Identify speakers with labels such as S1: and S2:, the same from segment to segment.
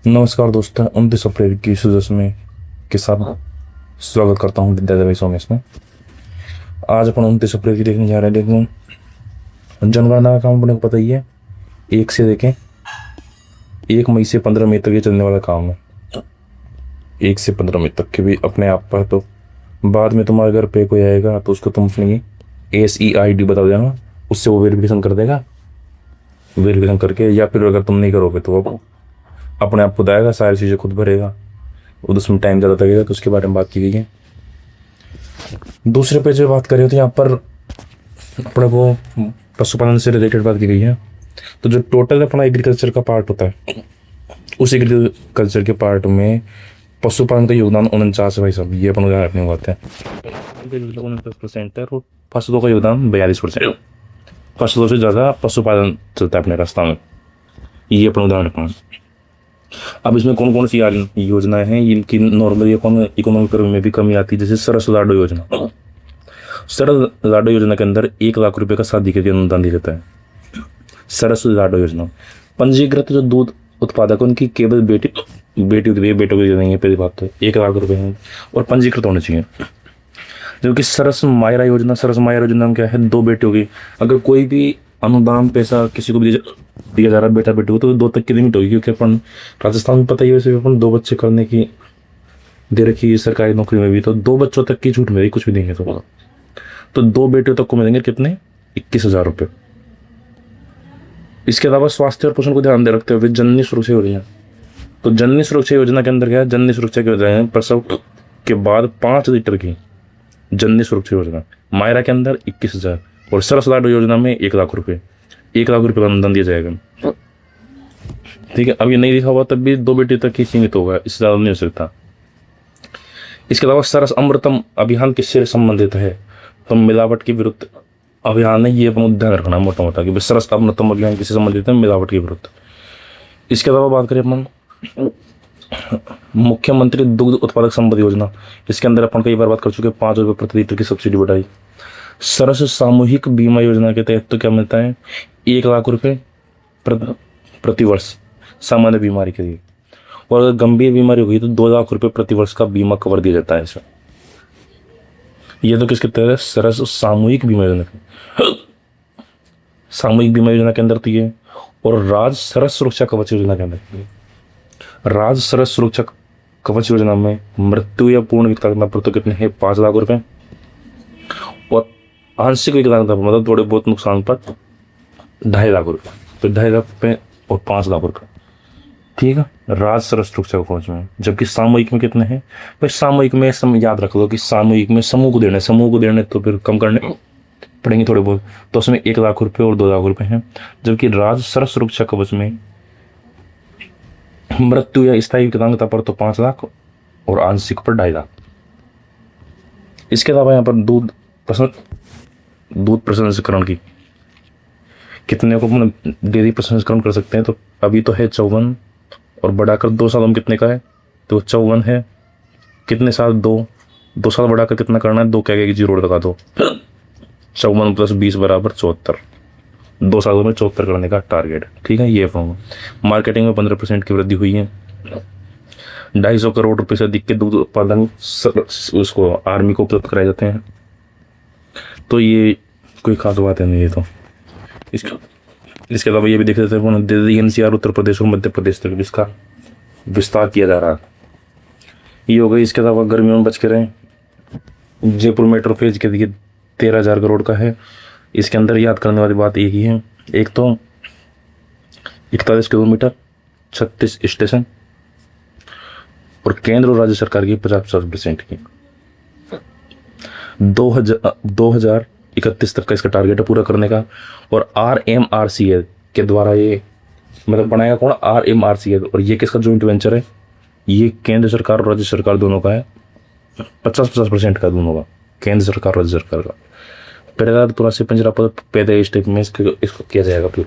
S1: नमस्कार दोस्तों, 29 अप्रैल की सुजस में के साथ स्वागत करता हूँ विद्याधर सॉन्ग में। आज अपन 29 अप्रैल की देखने जा रहे हैं। देखो, जनगणना का काम अपने को पता ही है। एक से देखें 1 मई से 15 मई तक ये चलने वाला काम है। 1 से 15 मई तक के भी अपने आप पर, तो बाद में तुम्हारे घर पे कोई आएगा तो उसको तुम अपनी SEID बता देना, उससे वो वेरिफिकेशन कर देगा। वेरिफिकेशन करके, या फिर अगर तुम नहीं करोगे तो वो अपने आप खुद आएगा, सारी चीज़ें खुद भरेगा। और उसमें टाइम ज़्यादा लगेगा, तो उसके बारे में बात की गई है। दूसरे पे जो बात करी होती है यहाँ पर अपने को पशुपालन से रिलेटेड बात की गई है। तो जो टोटल अपना एग्रीकल्चर का पार्ट होता है, उस एग्रीकल्चर के पार्ट में पशुपालन का योगदान 49 है भाई साहब। ये अपन अपने बात है 49% है, और फसलों का योगदान 42%। फसलों से ज़्यादा पशुपालन चलता है अपने रास्ता में। ये अपन उदाहरण पाएं। अब इसमें कौन कौन सी योजनाएं हैं इनकी नॉर्मली इकोनॉमिक में भी कमी आती है। जैसे सरस लाडो योजना। सरस लाडो योजना के अंदर 1 लाख रुपए का शादी के लिए अनुदान दिया जाता है। सरस लाडो योजना पंजीकृत जो दूध उत्पादक उनकी केवल बेटियों के लिए, बेटों के लिए नहीं है। पहली बात तो 1 लाख रुपए हैं और पंजीकृत होने चाहिए। जबकि सरस मायरा योजना में क्या है, 2 बेटियों की अगर कोई भी अनुदान पैसा किसी को भी दिया जा रहा है बेटा बेटी को, तो 2 तक की लिमिट होगी। क्योंकि अपन राजस्थान में पता ही है, वैसे अपन 2 बच्चे करने की दे रखी है सरकारी नौकरी में भी, तो 2 बच्चों तक की छूट मिलेगी। कुछ भी देंगे तो 2 बेटियों तक को मिलेंगे कितने, 21,000 रुपये। इसके अलावा स्वास्थ्य और पोषण को ध्यान दे रखते हुए जननी सुरक्षा योजना। तो जननी सुरक्षा योजना के अंदर क्या है, जननी सुरक्षा की योजना है प्रसव के बाद 5 लीटर की जननी सुरक्षा योजना। मायरा के अंदर 21,000 और सरस लाडो योजना में 1 लाख रुपए। 1 लाख रुपए का अनुदान दिया जाएगा। ठीक है, अब ये नहीं लिखा हुआ तब भी 2 बेटी तक ही सीमित होगा, इससे ज़्यादा नहीं हो सकता। इसके अलावा सरस अमृतम अभियान किससे संबंधित है, तो मिलावट के विरुद्ध अभियान है। ये अपन ध्यान रखना मोटा मोटा कि सरस अमृतम अभियान किससे संबंधित है, मिलावट के विरुद्ध। इसके अलावा बात करें अपन मुख्यमंत्री दुग्ध उत्पादक संपद योजना। इसके अंदर अपन कई बार बात कर चुके हैं, 5 रुपये प्रति लीटर की सब्सिडी बढ़ाई। सरस सामूहिक बीमा योजना के तहत तो क्या मिलता है, 1 लाख रुपए प्रति वर्ष सामान्य बीमारी के लिए, और अगर गंभीर बीमारी होगी तो 2 लाख रुपए प्रति वर्ष का बीमा कवर दिया जाता है इसमें। ये तो किसके तहत है, सरस सामूहिक बीमा योजना। सामूहिक बीमा योजना के अंदर तो ये, और राज सरस सुरक्षा कवच योजना के अंदर, राज सरस सुरक्षा कवच योजना में मृत्यु या पूर्ण विकलांगता पर तो कितने हैं, 5 लाख रुपए, और आंशिक विकलांगता पर मतलब थोड़े बहुत नुकसान पर 2.5 लाख रुपए। तो 2.5 लाख रुपए और 5 लाख रुपए, ठीक है, राज सरस सुरक्षा कवच में। जबकि सामूहिक में कितने हैं भाई, सामूहिक में याद रख लो कि सामूहिक में समूह को देने तो फिर कम करने पड़ेंगे थोड़े बहुत, तो उसमें 1 लाख रुपए और 2 लाख रुपए हैं। जबकि राज सरस सुरक्षा कवच में मृत्यु या स्थायी विकलांगता पर तो 5 लाख और आंशिक पर 2.5 लाख। इसके अलावा यहाँ पर दूध प्रसंस्करण की कितने को डेयरी प्रसंस्करण कर सकते हैं, तो अभी तो है 54 और बढ़ाकर 2 साल में कितने का है, तो 54 है। कितने साल, 2 साल बढ़ाकर कितना करना है, 2 क्या कि 0 लगा दो, 54 + 20 = 74। 2 सालों में 74 करने का टारगेट है। ठीक है, ये फॉर्म। मार्केटिंग में 15% की वृद्धि हुई है। 250 करोड़ रुपए से अधिक के दूध उत्पादन उसको आर्मी को उपलब्ध कराए जाते हैं। तो ये कोई खास बात है नहीं। ये तो इसके अलावा ये भी देख लेते हैं, दिल्ली NCR उत्तर प्रदेश और मध्य प्रदेश तक इसका विस्तार किया जा रहा है। ये हो गई। इसके अलावा गर्मियों में बच के रहें, जयपुर मेट्रो फेज के लिए 13,000 करोड़ का है। इसके अंदर याद करने वाली बात एक ही है, एक तो 41 किलोमीटर 36 स्टेशन, और केंद्र और राज्य सरकार की 50% की 2031 तक का इसका टारगेट है पूरा करने का। और RMRCL के द्वारा ये मतलब बनाएगा कौन, RMRCL, और ये किसका जॉइंट वेंचर है, ये केंद्र सरकार और राज्य सरकार दोनों का है। 50% का दोनों का, केंद्र सरकार राज्य सरकार का। पूरा से पंजरा पर पैदा स्टेप में इसको किया जाएगा। फिर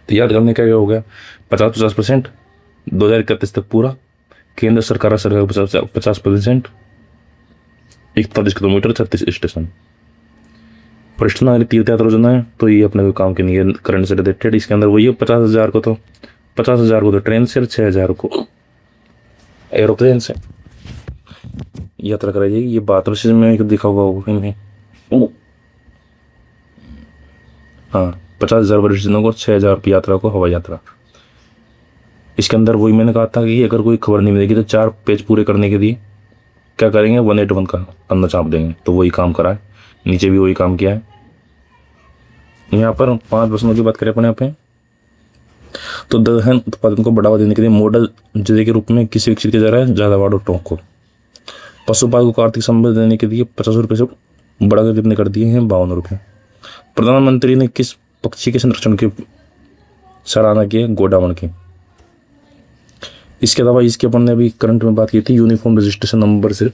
S1: तैयार करने का हो गया 50% 2031 तक पूरा, केंद्र सरकार 50%, 41 किलोमीटर 36 स्टेशन। वरिष्ठ नागरिक तीर्थ यात्रा योजना है, तो ये अपने कोई काम के नहीं है, करंट से रिलेटेड। इसके अंदर वही है 50,000 को तो 50,000 को तो ट्रेन से और 6,000 को एरोप्लेन से यात्रा कराई जाएगी। ये बात और चीज में दिखा हुआ होगा कहीं नहीं। हाँ, 50,000 वरिष्ठ जनों को 6,000 की यात्रा को हवाई यात्रा। इसके अंदर वही मैंने कहा था कि अगर कोई खबर नहीं मिलेगी तो 4 पेज पूरे करने के लिए क्या करेंगे, 181 का अंदर चाप देंगे। तो वही काम करा है, नीचे भी वही काम किया है। यहाँ पर 5 प्रश्नों की बात करें अपने यहाँ पे, तो दलहन उत्पादन को बढ़ावा देने के लिए मॉडल जिले के रूप में किसे विकसित किया जा रहा है, झालावाड़ और टोंक को। पशुपालकों को आर्थिक संबल देने के लिए 50 रुपये से बढ़ाकर कितने कर दिए हैं, 52 रुपये। प्रधानमंत्री ने किस पक्षी के संरक्षण की सराहना की है, गोडावण की। इसके अलावा इसके अपन ने अभी करंट में बात की थी, यूनिफॉर्म रजिस्ट्रेशन नंबर से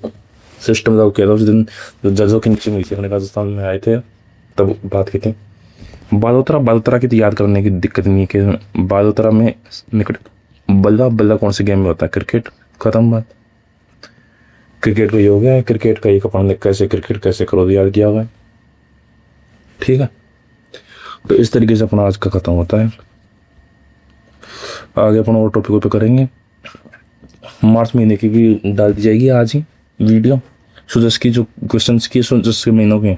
S1: सिस्टम लागू किया था उस दिन जजों की मीटिंग हुई थी, अपने राजस्थान में आए थे तब बात की थी। बालोतरा की तो याद करने की दिक्कत नहीं है कि बालोतरा में निकट बल्ला बल्ला कौन से गेम में होता है, क्रिकेट। खत्म बात, क्रिकेट को ये हो गया है, क्रिकेट का एक अपन ने कैसे क्रिकेट कैसे करो याद किया हुआ है, ठीक है। तो इस तरीके से अपना आज का खत्म होता है। आगे अपन और टॉपिकों पे करेंगे। मार्च महीने की भी डाल दी जाएगी आज ही वीडियो, सुजस की जो क्वेश्चंस की सुजस के महीनों के,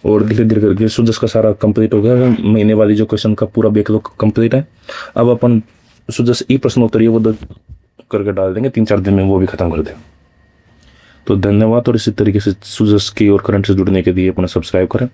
S1: और धीरे धीरे करके सुजस का सारा कंप्लीट हो गया। महीने वाली जो क्वेश्चन का पूरा बैकलॉग कंप्लीट है। अब अपन सुजस ई प्रश्नोत्तरी वो करके डाल देंगे, 3-4 दिन में वो भी खत्म कर देंगे। तो धन्यवाद, और इसी तरीके से सुजस की और करंट से जुड़ने के लिए अपना सब्सक्राइब करें।